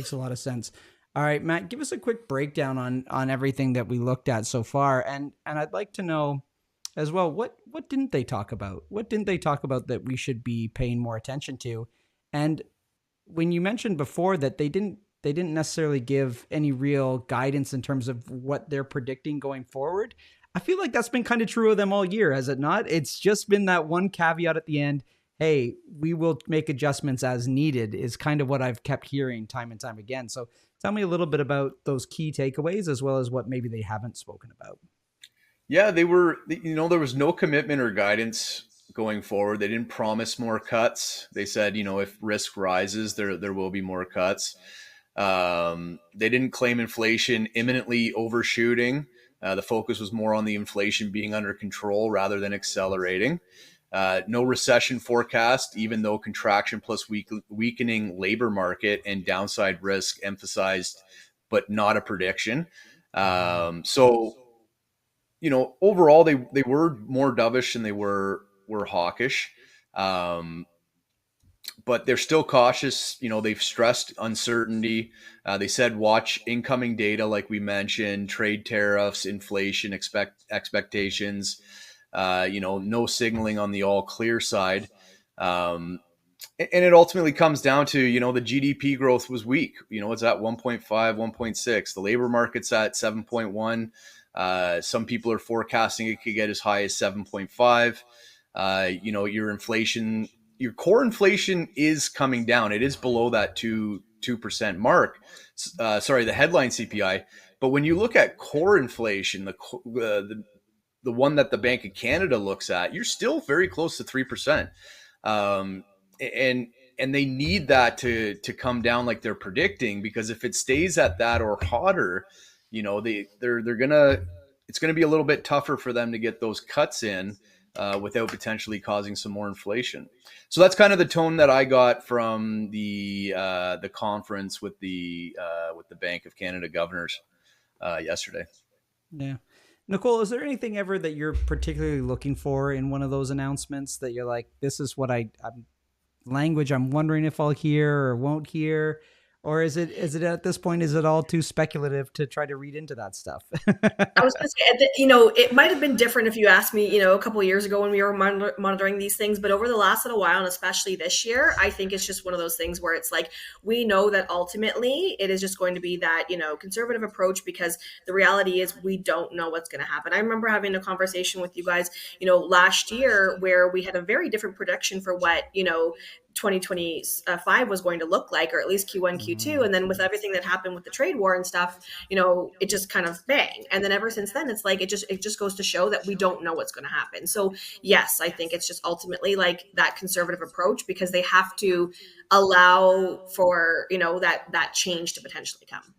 makes a lot of sense. All right, Matt, give us a quick breakdown on everything that we looked at so far, and I'd like to know as well what didn't they talk about? What didn't they talk about that we should be paying more attention to? And when you mentioned before that they didn't necessarily give any real guidance in terms of what they're predicting going forward, I feel like that's been kind of true of them all year, has it not? It's just been that one caveat at the end. Hey, we will make adjustments as needed is kind of what I've kept hearing time and time again. So tell me a little bit about those key takeaways as well as what maybe they haven't spoken about. Yeah, they were, there was no commitment or guidance going forward. They didn't promise more cuts. They said, if risk rises, there will be more cuts. They didn't claim inflation imminently overshooting. The focus was more on the inflation being under control rather than accelerating. No recession forecast, even though contraction plus weakening labor market and downside risk emphasized, but not a prediction. So overall, they were more dovish than they were hawkish. But they're still cautious. They've stressed uncertainty. They said watch incoming data, like we mentioned, trade tariffs, inflation expectations. No signaling on the all clear side. And it ultimately comes down to, the GDP growth was weak. It's at 1.5, 1.6. The labor market's at 7.1. Some people are forecasting it could get as high as 7.5. Your inflation, your core inflation is coming down. It is below that 2% mark. The headline CPI. But when you look at core inflation, the one that the Bank of Canada looks at, you're still very close to 3%. And they need that to come down like they're predicting, because if it stays at that or hotter, it's gonna be a little bit tougher for them to get those cuts in without potentially causing some more inflation. So that's kind of the tone that I got from the conference with the Bank of Canada governors yesterday. Yeah. Nicole, is there anything ever that you're particularly looking for in one of those announcements that you're like, this is what I'm language I'm wondering if I'll hear or won't hear? Or is it at this point, is it all too speculative to try to read into that stuff? I was going to say, it might have been different if you asked me, a couple of years ago when we were monitoring these things. But over the last little while, and especially this year, I think it's just one of those things where it's like, we know that ultimately it is just going to be that, conservative approach, because the reality is we don't know what's going to happen. I remember having a conversation with you guys, last year, where we had a very different prediction for what, 2025 was going to look like, or at least Q1, Q2. And then with everything that happened with the trade war and stuff, it just kind of bang. And then ever since then, it's like, it just goes to show that we don't know what's going to happen. So yes, I think it's just ultimately like that conservative approach, because they have to allow for, that change to potentially come.